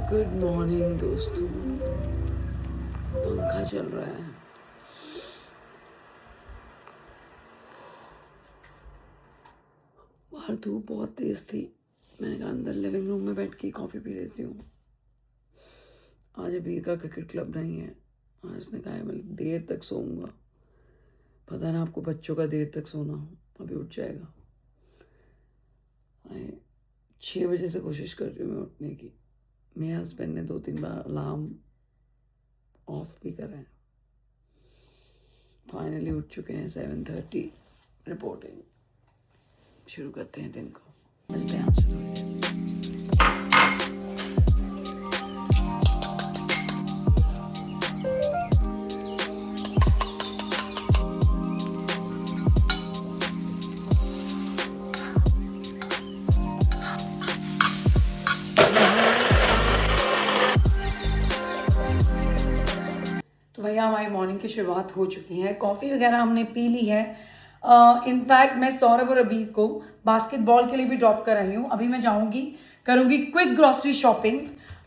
Good morning दोस्तों। पंखा चल रहा है। बाहर धूप बहुत तेज थी। मैंने कहा अंदर लिविंग रूम में बैठ के कॉफ़ी पी लेती हूँ। आज अबीर का क्रिकेट क्लब नहीं है। आज उसने कहा है मैं देर तक सोऊंगा। पता ना आपको बच्चों का देर तक सोना हो, अभी उठ जाएगा। 6 बजे से कोशिश कर रही हूँ मैं उठने की। मेरे हस्बैंड ने 2-3 बार अलार्म ऑफ भी करा है। फाइनली उठ चुके हैं। 7:30 रिपोर्टिंग शुरू करते हैं दिन को। मिलते हैं आपसे थोड़ी देर। तो भैया हमारी मॉर्निंग की शुरुआत हो चुकी है। कॉफ़ी वगैरह हमने पी ली है। इनफैक्ट मैं सौरभ और अबीर को बास्केटबॉल के लिए भी ड्रॉप कर आई हूँ। अभी मैं जाऊँगी, करूँगी क्विक ग्रॉसरी शॉपिंग,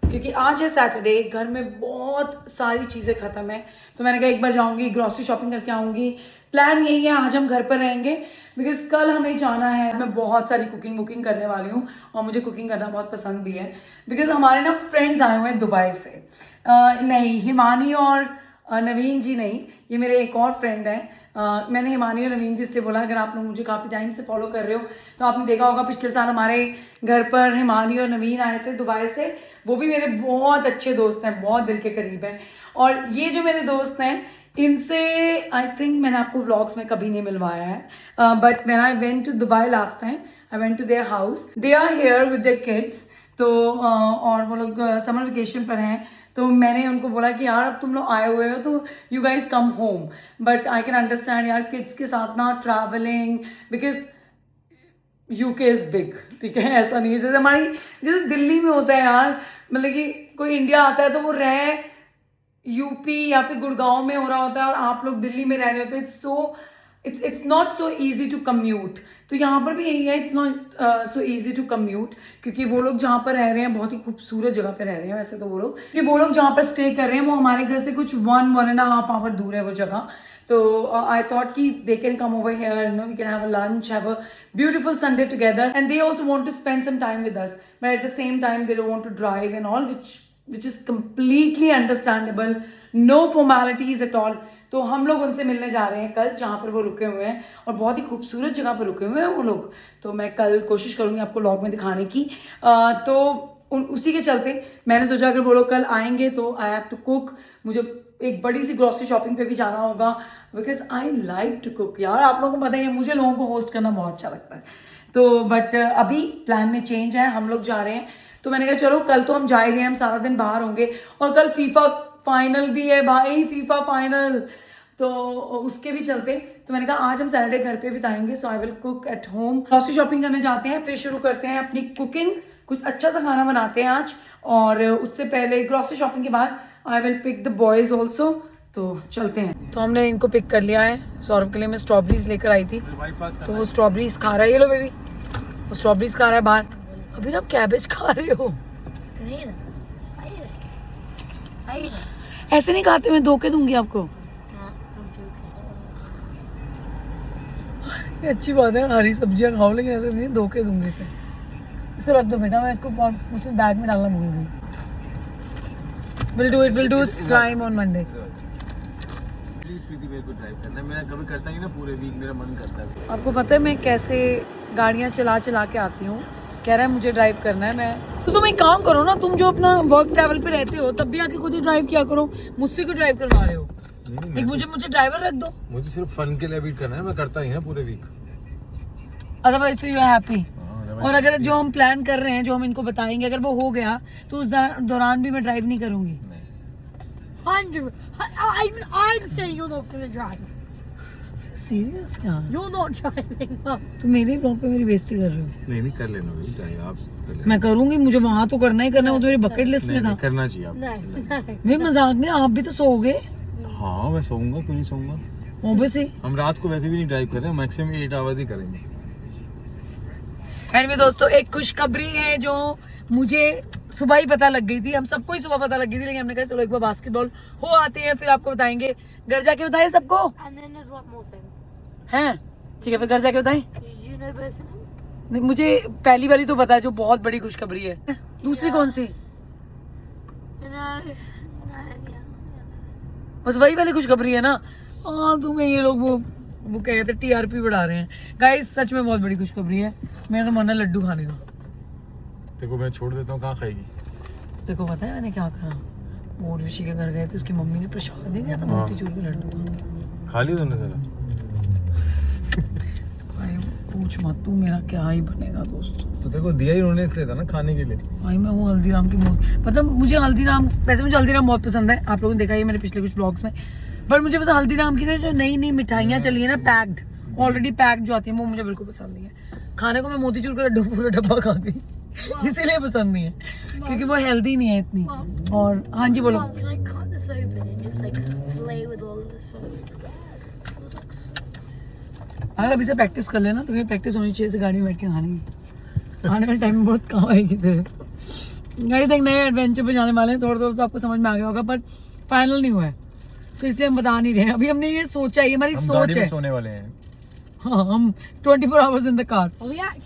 क्योंकि आज है सैटरडे। घर में बहुत सारी चीज़ें ख़त्म है, तो मैंने कहा एक बार जाऊँगी ग्रॉसरी शॉपिंग करके आऊँगी। प्लान यही है, आज हम घर पर रहेंगे बिकॉज कल हमें जाना है। मैं बहुत सारी कुकिंग करने वाली हूँ और मुझे कुकिंग करना बहुत पसंद भी है बिकॉज हमारे ना फ्रेंड्स आए हुए हैं दुबई से। नहीं, हिमानी और नवीन जी नहीं, ये मेरे एक और फ्रेंड हैं। मैंने हिमानी और नवीन जी से बोला, अगर आप लोग मुझे काफ़ी टाइम से फॉलो कर रहे हो तो आपने देखा होगा पिछले साल हमारे घर पर हिमानी और नवीन आए थे दुबई से। वो भी मेरे बहुत अच्छे दोस्त हैं, बहुत दिल के करीब हैं। और ये जो मेरे दोस्त हैं, इनसे आई थिंक मैंने आपको व्लॉग्स में कभी नहीं मिलवाया है, but when I went to Dubai last time I went to their house. They are here with their kids. तो और वो लोग समर वेकेशन पर हैं, तो मैंने उनको बोला कि यार अब तुम लोग आए हुए हो तो you guys come home. But I can understand यार, किड्स के साथ ना travelling, because UK is big, ठीक है। ऐसा नहीं है जैसे दिल्ली में होता है यार, मतलब कि कोई इंडिया आता है तो वो रह यूपी या फिर गुड़गांव में हो रहा होता है और आप लोग दिल्ली में रह रहे हो, तो it's not so easy to commute. तो यहाँ पर भी यही है, it's not so easy to commute, क्योंकि वो लोग जहाँ पर रह रहे हैं बहुत ही खूबसूरत जगह पे रह रहे हैं। वैसे तो वो लोग जहाँ पर स्टे कर रहे हैं वो हमारे घर से कुछ 1.5 आवर दूर है वो जगह। तो आई थॉट कि they can come over here, you know, we can have a lunch, have a beautiful Sunday together, and they also want to spend some time with us, but at the same time they don't want to drive and all, which is completely understandable, no formalities at all। तो हम लोग उनसे मिलने जा रहे हैं कल, जहाँ पर वो रुके हुए हैं, और बहुत ही खूबसूरत जगह पर रुके हुए हैं वो लोग। तो मैं कल कोशिश करूँगी आपको व्लॉग में दिखाने की। तो उसी के चलते मैंने सोचा अगर वो लोग कल आएंगे तो आई हैव टू कुक। मुझे एक बड़ी सी ग्रॉसरी शॉपिंग पे भी जाना होगा because I like to cook. यार आप लोगों को पता ही है, मुझे लोगों को होस्ट करना बहुत अच्छा लगता है। तो बट अभी प्लान में चेंज है, हम लोग जा रहे हैं। तो मैंने कहा चलो कल तो हम जा ही रहे हैं, हम सारा दिन बाहर होंगे, और कल फीफा फाइनल भी है भाई, फीफा फाइनल, तो उसके भी चलते। तो मैंने कहा आज हम सैटरडे घर पे बिताएंगे, so I will cook at home. Grocery shopping करने जाते हैं, फिर शुरू करते हैं अपनी कुकिंग। कुछ अच्छा सा खाना बनाते हैं आज, और उससे पहले ग्रॉसरी शॉपिंग के बाद I will pick the boys also. तो चलते हैं। तो हमने इनको पिक कर लिया है। सौरभ के लिए मैं स्ट्रॉबेरीज लेकर आई थी, तो वो स्ट्रॉबेरीज खा रहा है। ये लो बेबी, वो स्ट्रॉबेरीज खा रहा है बाहर। अभी आप कैबेज खा रहे हो? ऐसे नहीं खाते, मैं धोखे दूंगी आपको। ये अच्छी बात है, हरी सब्जियां खाओ, लेकिन ऐसे नहीं, धोखे दूंगी इसे। इसको रख दो बेटा, मैं इसको उसमें बैग में डालना भूल गई। We'll do slime on Monday. Please Preeti, मेरे को ड्राइव करना है। मैं कभी करता नहीं ना, पूरे वीक मेरा मन करता है। आपको पता है मैं कैसे गाड़ियाँ चला के आती हूँ। कह रहा है मुझे ड्राइव करना है। मैं तो तुम एक काम करो ना, तुम जो अपना वर्क ट्रैवल पे रहते हो तब भी आके खुद ही ड्राइव किया करो, मुझसे क्यों ड्राइव करवा रहे हो? एक मुझे ड्राइवर रख दो। मुझे सिर्फ फन के लिए भी करना है, मैं करता ही ना पूरे वीक। अदरवाइज तो यू आर हैप्पी। और अगर जो हम प्लान कर रहे हैं, जो हम इनको बताएंगे, अगर वो हो गया तो उस दौरान भी मैं ड्राइव नहीं करूंगी। सीरियस क्या? तुम मेरे ब्लॉग पे मेरी बेइज्जती कर रहे हो। नहीं कर लेना भाई ड्राइव, आप कर लेना। मैं करूंगी, मुझे वहां तो करना ही करना है, वो तो मेरी बकेट लिस्ट में था। करना चाहिए आप। मैं मजाक नहीं, आप भी तो सोओगे। हाँ मैं सोऊंगा, क्यों नहीं सोऊंगा। ऑब्वियसली हम रात को वैसे भी नहीं ड्राइव कर रहे हैं, मैक्सिमम 8 आवर्स ही करेंगे। एंड दोस्तों एक खुशखबरी है जो मुझे सुबह ही पता लग गई थी, हम सबको ही सुबह पता लग गई थी, लेकिन हमने कहा चलो एक बार बास्केटबॉल हो आते हैं, फिर आपको बताएंगे। घर जाके बताइए सबको। हैं ठीक है, फिर घर जाके बताएं। नहीं, मुझे पहली वाली तो पता है जो बहुत बड़ी खुशखबरी है। दूसरी कौन सी? बस वही वाली खुशखबरी है ना। हाँ तुम्हें ये लोग वो क्या कहते हैं TRP बढ़ा रहे हैं। गाइस सच में बहुत बड़ी खुशखबरी है, मेरा तो मन है लड्डू खाने का। देखो मैं छोड़ देता हूँ, कहाँ खाएगी? देखो पता है मैंने क्या करा, वो ऋषि के घर गए थे, उसकी मम्मी ने प्रसाद दे दिया था मोतीचूर के लड्डू का। खा लिया तुमने सारा? भाई पूछ मत, तू मेरा क्या ही बनेगा दोस्तों। तो तेरे को दिया ही उन्होंने इसलिए था ना खाने के लिए। भाई मैं वो हल्दीराम की मतलब मुझे हल्दीराम, वैसे मुझे हल्दीराम बहुत पसंद है, आप लोगों ने देखा ही मेरे पिछले कुछ व्लॉग्स में, पर मुझे बस हल्दीराम की ना जो नई नई मिठाइयाँ चली है ना पैक्ड, ऑलरेडी पैक्ड जो आती है वो मुझे बिल्कुल पसंद नहीं है। खाने को मैं मोतीचूर का लड्डू पूरा डब्बा खा गई, इसीलिए पसंद नहीं है, क्योंकि वो हेल्दी नहीं है इतनी। और हाँ जी बोलो। अगर अभी से प्रैक्टिस कर लेना, तुम्हें प्रैक्टिस होनी चाहिए गाड़ी में बैठ के खाने की, आने वाले टाइम में बहुत काम आएगी तेरे। गाइस एक नए एडवेंचर पे जाने वाले हैं, थोड़ा थोड़ा तो आपको समझ में आ गया होगा, पर फाइनल नहीं हुआ है तो इसलिए हम बता नहीं रहे हैं। अभी हमने ये सोचा है, ये हमारी सोच है। सोने वाले हैं। हाँ हम 24 hours in the car.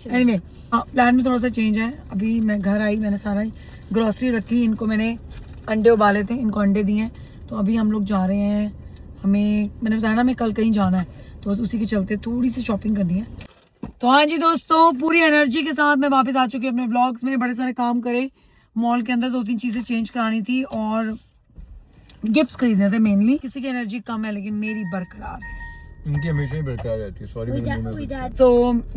Anyway plan में थोड़ा सा चेंज है। अभी मैं घर आई, मैंने सारा ग्रोसरी रखी, इनको मैंने अंडे उबाले थे, इनको अंडे दिए हैं, तो अभी हम लोग जा रहे हैं। हमें मैंने बताया ना हमें कल कहीं जाना है, तो बस उसी के चलते थोड़ी सी शॉपिंग करनी है। तो हाँ जी दोस्तों, पूरी एनर्जी के साथ मैं वापस आ चुकी हूँ अपने व्लॉग्स में। बड़े सारे काम करे, मॉल के अंदर 2-3 चीज़ें चेंज करानी थी और गिफ्ट्स खरीदने थे मेनली। किसी की एनर्जी कम है लेकिन मेरी बरकरार है। इनकी हमेशा ही बरकरार रहती है। सॉरी। तो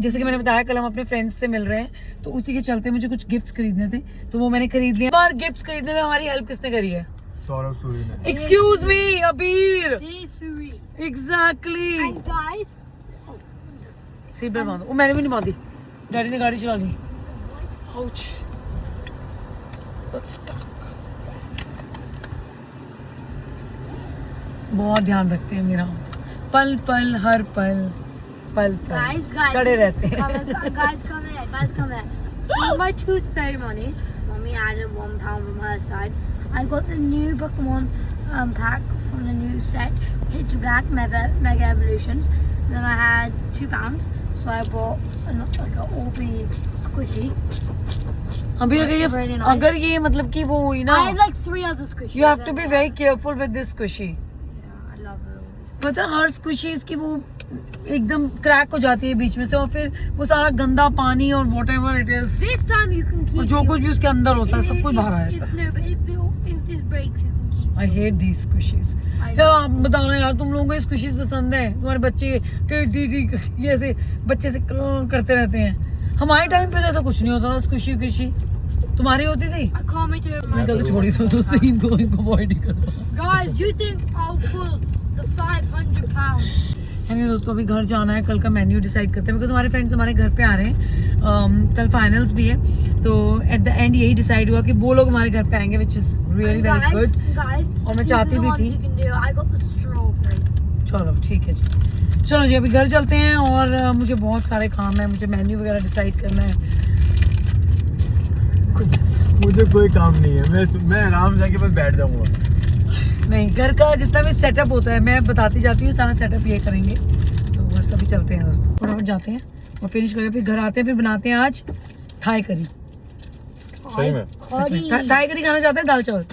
जैसे कि मैंने बताया कल हम अपने फ्रेंड्स से मिल रहे हैं, तो उसी के चलते मुझे कुछ गिफ्ट्स खरीदने थे, तो वो मैंने खरीद लिया। पर गिफ्ट्स खरीदने में हमारी हेल्प किसने करी है? सौरभ सूरी ने। एक्सक्यूज मी अबीर। एग्जैक्टली। सीट बेल्ट बांधो। वो मैंने भी नहीं बांधी, डैडी ने गाड़ी चला ली। आउच। बहुत ध्यान रखते हैं मेरा, पल पल हर पल पल पल सड़े रहते हैं। Guys, come here. So my tooth fairy money, Mommy added £1 from her side. I got the new Pokemon pack from the new set, Pitch Black Mega Evolutions. Then I had £2, so I bought like an Orby squishy. अभी अगर ये मतलब कि वो हुई ना, I had like 3 other squishies. You have to be very careful with this squishy. Yeah, I love it. पता है हर स्क्विशीज की वो एकदम क्रैक हो जाती है बीच में से, और फिर वो सारा गंदा पानी और whatever it is, This time you can keep. और जो कुछ भी उसके अंदर होता है सब कुछ बाहर आया If, no, but if this breaks, you can keep. I hate these squishies. यार आप बताना यार, तुम लोगों को स्क्विशीज पसंद है? तुम्हारे बच्चे टी ऐसे बच्चे से करते रहते हैं। हमारे टाइम पे तो ऐसा कुछ नहीं होता था, स्क्विशी तुम्हारी होती थी? I can't wait to remind कल छोड़ी तो इनको अवॉइड ही करो। Guys, you think I'll pull the £500? Anyway दोस्तों अभी घर जाना है, कल का मेन्यू डिसाइड करते हैं, बिकॉज हमारे फ्रेंड्स हमारे घर पे आ रहे हैं। कल फाइनल्स भी है, तो एट द एंड यही डिसाइड हुआ कि वो लोग हमारे घर पे आएंगे, which is really very good. और मैं चाहती भी थी। चलो ठीक है जी, चलो जी अभी घर चलते हैं, और मुझे बहुत सारे काम है, मुझे मेन्यू वगैरह डिसाइड करना है। मुझे कोई काम नहीं है, मैं आराम से जाके बस बैठ जाऊंगा। नहीं, घर का जितना भी सेटअप होता है मैं बताती जाती हूँ, सारा सेटअप ये करेंगे। तो बस अभी चलते हैं दोस्तों, फटाफट जाते हैं और फिनिश करके फिर घर आते हैं, फिर बनाते हैं आज थाई करी। सही में थाई करी खाना चाहते हैं? दाल चावल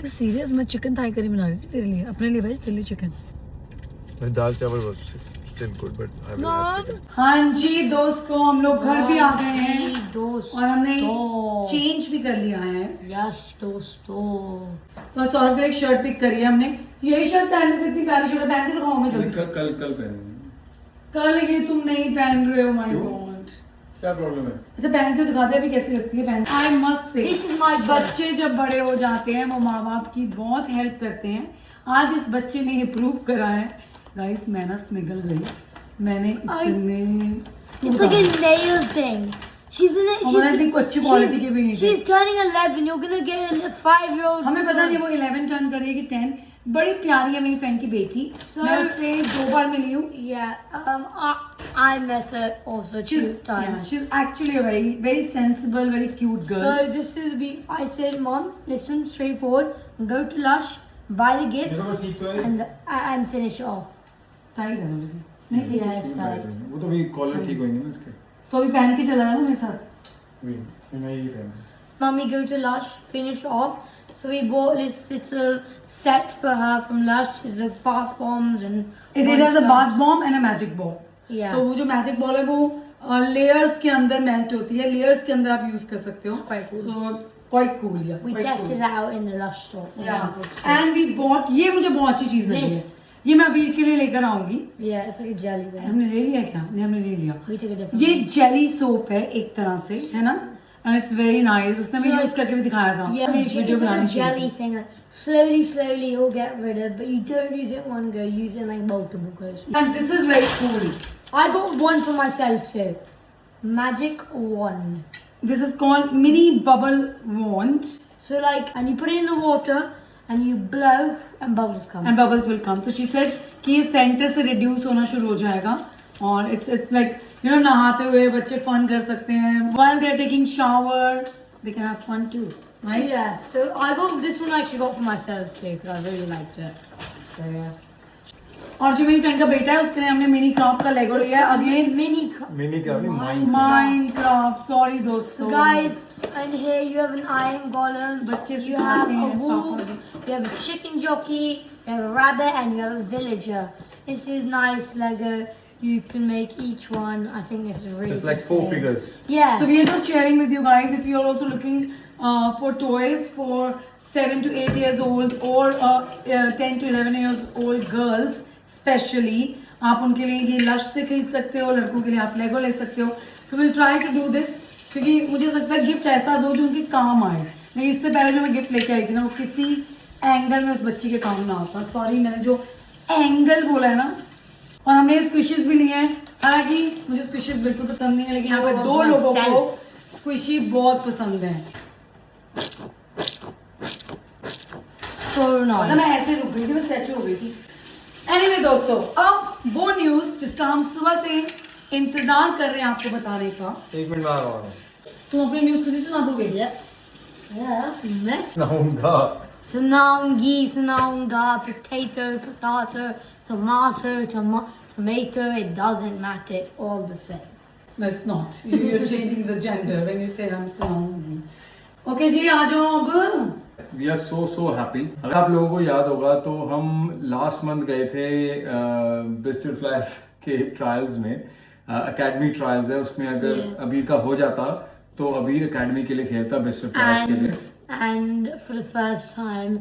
सीरियस, मैं चिकन थाई करी बना रही थी तेरे लिए, अपने लिए वेज, तेरे लिए चिकन। दाल चावल still good, but I will have chicken. हाँ जी दोस्तों, हम लोग घर भी आ गए हैं दोस्तों, और हमने चेंज भी कर लिया है। यस दोस्तों, तो सौरभ के लिए एक शर्ट पिक करी है हमने। यही शर्ट पहन ली, इतनी प्यारी शर्ट पहन के दिखाओ मैं जल्दी से। कल पहनेंगे। कल ये तुम नहीं पहन रहे हो, माय गॉड क्या प्रॉब्लम है? अच्छा पहन के दिखाते हैं अभी कैसी लगती है पहन। I must say This is my choice. बच्चे जब बड़े हो जाते हैं वो माँ बाप की बहुत हेल्प करते हैं। आज इस बच्चे ने ये प्रूव करा है गाइस, मैं ना स्मिगल गई, मैंने इतने It's like a nail thing. She's in it. और मतलब इतनी अच्छी क्वालिटी के भी नहीं थे। She's turning 11. You're gonna get a 5-year-old. हमें पता नहीं वो 11 टर्न करेगी 10। बड़ी प्यारी है मेरी फ्रेंड की बेटी। So- मैं उससे 2 बार मिली हूँ। Yeah. I met her also 2 times. she's actually a very very sensible, very cute girl. So this is I said, Mom, listen, straightforward. Go to Lush, buy the gifts, ठीक तो है and finish it off. Tight है थोड़ी सी। नहीं ठीक है। Yeah, it's tight. वो तो भी कॉलर ठीक होंगे ना इसके तो अभी पहन के चला ना मेरे साथ। मैं यही पहना Mummy, go to Lush, finish off. So we bought this little set for her from Lush. It's a bath bombs and. It has a bath bomb and a magic ball. Yeah. तो वो जो magic ball है वो layers के अंदर melt होती है, layers के अंदर आप यूज कर सकते हो। Quite cool. So quite cool, yeah. We quite tested cool. it out in the Lush store. Yeah. And we bought, ये मुझे बहुत अच्छी चीज लगी This. है। ये मैं अभी के लिए लेकर आऊंगी। Yeah, it's like a jelly there. हमने ले लिया क्या? नहीं, हमने ले लिया। We took a different ये one. जेली सोप है एक तरह से, है ना? And it's very nice. उसने भी So- यूज करके भी दिखाया था। Yeah, हमें it's वीडियो like बनानी a jelly चाहिए। thing. Slowly you'll get rid of, but you don't use it one go. Use it like multiple goes. And this is very cool. I got one for myself too. Magic wand. This is called mini bubble wand. So and you put it in the water and you blow and bubbles come. And bubbles will come. So she said कि ये centre से reduce होना शुरू हो जाएगा और it's like नहाते हुए बच्चे फन कर सकते हैं while they are taking shower they can have fun too, right? Yeah. So I got this one. I actually got for myself too because I really liked it. So yeah. और जो मेरी friend का बेटा है उसके लिए हमने mini craft का लेगो लिया है अगेन मिनी क्या माइंड क्राफ्ट। सॉरी दोस्तों। So guys, and here you have an iron golem. बच्चे You have सिखाते a हैं wolf. पापा। You have a chicken jockey. You have a rabbit, and you have a villager. This is nice Lego. You can make each one. I think this is really. It's like good 4 thing. figures. Yeah. So we are just sharing with you guys if you are also looking for toys for 7 to 8 years old or 10 to 11 years old girls especially, आप उनके लिए ये lush से खरीद सकते हो, लड़कों के लिए आप लेगो ले सकते हो। तो will try to do this क्योंकि मुझे लगता है गिफ्ट ऐसा दो जो उनके काम आए। नहीं, इससे पहले जो मैं गिफ्ट लेके आई थी ना वो किसी एंगल में उस बच्ची के काम ना आता। सॉरी, मैंने जो एंगल बोला है ना। और हमने स्क्विशेस भी लिए हैं, हालांकि मुझे स्क्विशेस बिल्कुल पसंद नहीं है, लेकिन यहाँ पे 2 लोगों को स्क्विशी बहुत पसंद है। So मतलब nice. मैं ऐसे रुक गई थी, मैं स्टैचू हो गई थी। एनीवे दोस्तों, अब वो न्यूज जिसका हम सुबह से इंतजार कर रहे हैं आपको बताने का। 1 मिनट में आ रहा हूँ तुम अपनी न्यूज खुद ही सुना दोगे? Yeah. Mess. सुनाऊंगा Sanonga, potato, tomato. It doesn't matter. It's all the same. That's not. You're changing the gender when you say I'm सुनाऊंगी। ओके जी, आ जाओ अब। We are so happy. अगर आप लोगों को याद होगा तो हम लास्ट मंथ गए थे ब्रिस्टल फ्लाइज के ट्रायल्स में, एकेडमी ट्रायल्स है उसमें। अगर अबीर का हो जाता तो अबीर एकेडमी के लिए खेलता ब्रिस्टल फ्लाइज के लिए। And for the first time,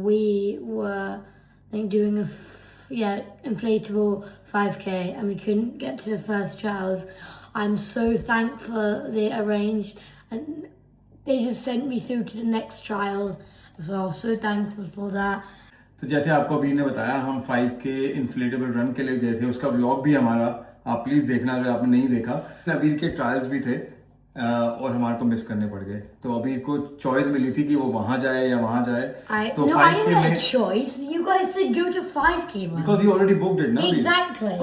we were doing inflatable 5K, and we couldn't get to the first trials. I'm so thankful they arranged, and they just sent me through to the next trials. So I was so thankful for that. तो जैसे आपको अबीर ने बताया, हम 5K inflatable run के लिए गए थे। उसका व्लॉग भी हमारा आप प्लीज देखना अगर आपने नहीं देखा। अबीर के ट्रायल्स भी थे और हमारे को मिस करने पड़ गए। तो अबीर को चॉइस मिली थी कि वो वहां जाए या वहां जाए। तो I didn't get a choice. You guys said go to 5K run. Because you already booked it, ना? Exactly.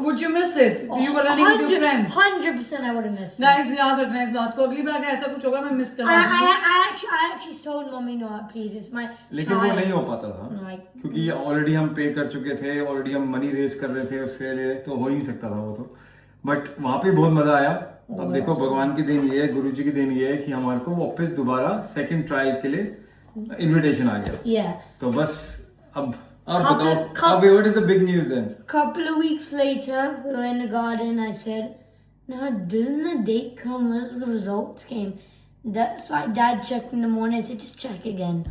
Would you miss it? You were running with your friends. 100% I would have missed it. Guys, याद रखना इस बात को, अगली बार अगर ऐसा कुछ होगा मैं मिस I करूंगा। actually told mommy, no, please, it's my लेकिन वो नहीं हो trials." पाता था Like, क्योंकि ऑलरेडी हम पे कर चुके थे, ऑलरेडी हम मनी रेज कर रहे थे उसके लिए, तो हो ही नहीं सकता था वो तो। बट वहां पे बहुत मजा आया। अब देखो भगवान की देन ये है, गुरु जी की देन ये है कि हमारे को वापस दोबारा सेकंड ट्रायल के लिए इनविटेशन आ गया। yeah. तो बस अब Couple- बताओ अब what is the big news then? Couple of weeks later, we were in the garden. I said, "No, didn't the date come as the results came?" So Dad checked in the morning. I said, "Just check again."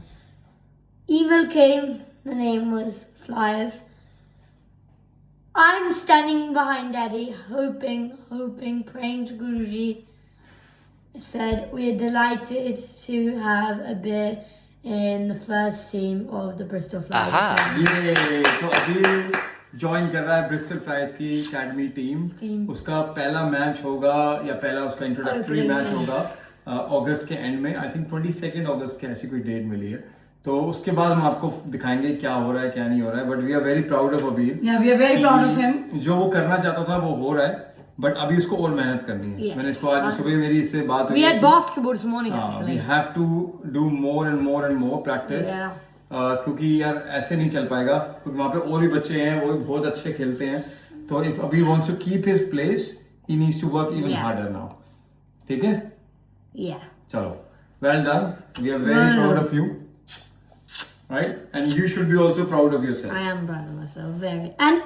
Email came. The name was Flyers. I'm standing behind Daddy, hoping, praying to Guruji. It said, "We are delighted to have a bit in the first team of the Bristol Flyers." ये तो अभी join कर रहा है Bristol flyers की academy team. उसका पहला match होगा या पहला उसका इंट्रोडक्टरी मैच होगा अगस्त के एंड में, आई थिंक 22 अगस्त की ऐसी कोई डेट मिली है। तो उसके बाद हम आपको दिखाएंगे क्या हो रहा है क्या नहीं हो रहा है, but we are very proud of Abir. Yeah, we are very proud of him. जो वो करना चाहता था वो हो रहा है, बट अभी उसको और मेहनत करनी है। Yes. मैंने इसको आज सुबह मेरी इससे बात We had basketball this morning we actually. Have to do more and more practice, Yeah. क्योंकि यार ऐसे नहीं चल पाएगा, क्योंकि वहाँ पे और भी बच्चे हैं वो भी बहुत अच्छे खेलते हैं। तो if Abir wants to keep his place he needs to work even Yeah. Harder now. ठीक है, Yeah. चलो, well done, we are very proud of you, right? And you should be also proud of yourself. I am proud of myself, very. And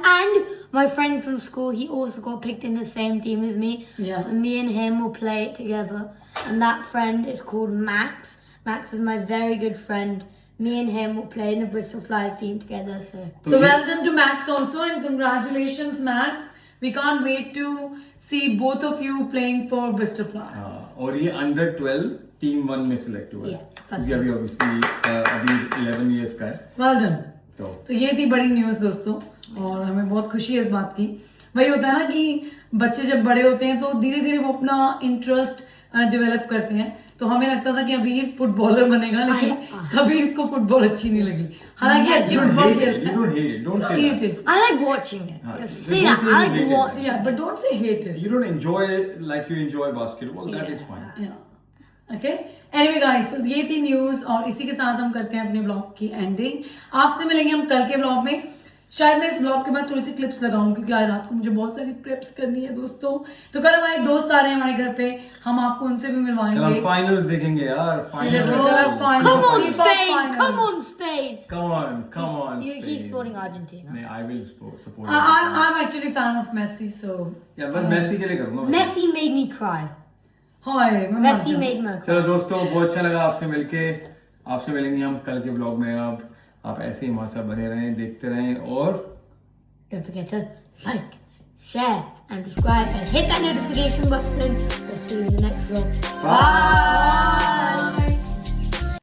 my friend from school, he also got picked in the same team as me. Yeah. So me and him will play it together. And that friend is called Max. Max is my very good friend. Me and him will play in the Bristol Flyers team together. So well done to Max also, and congratulations, Max. We can't wait to see both of you playing for Bristol Flyers. और ये under 12 team 1 में select हुआ है। Yeah, first क्योंकि अभी obviously अभी 11 years का है। Well done. तो ये थी बड़ी न्यूज़ दोस्तों, और हमें बहुत खुशी है इस बात की। वही होता है ना कि बच्चे जब बड़े होते हैं तो धीरे धीरे वो अपना इंटरेस्ट डेवलप करते हैं। तो हमें लगता था कि अभी ये फुटबॉलर बनेगा, लेकिन कभी इसको फुटबॉल अच्छी नहीं लगी। हालांकि अच्छी फुटबॉल खेलता है। You don't hate it. Don't say Hate that. it. I like watching it. हाँ, See don't that? say I you hate like it. watching. Yeah, but don't say hate it. You don't enjoy it like you enjoy basketball. That is fine. Yeah. Okay. Anyway guys, तो ये थी news, और इसी के साथ हम करते हैं अपने ब्लॉग की एंडिंग। आपसे मिलेंगे हम कल के ब्लॉग में। शायद मैं इस ब्लॉग के बाद थोड़ी सी क्लिप्स लगाऊं, क्योंकि आज रात को मुझे बहुत सारी क्लिप्स करनी है दोस्तों। तो कल हमारे दोस्त आ रहे हैं हमारे घर पे, हम आपको उनसे भी कल हम मिलवाएंगे। फाइनल्स देखेंगे यार। Seriously, final. कल आप finals- Come on, FIFA Spain! finals. Come on, Spain! Come on. He's Spain. supporting Argentina. नहीं, I will support. I'm actually fan of Messi, so या बस मेसी के लिए करूंगा। मैं। Messi made me cry. हाय मैं मर Messi जाऊं। made me cry. चलो दोस्तों, बहुत अच्छा लगा आपसे मिलके। आपसे मिलेंगे हम कल के ब्लॉग में। अब आप ऐसे ही हमारे साथ बने रहें, देखते रहें, और Don't forget to like, share, and subscribe, and hit that notification button. We'll see you in the next vlog. Bye.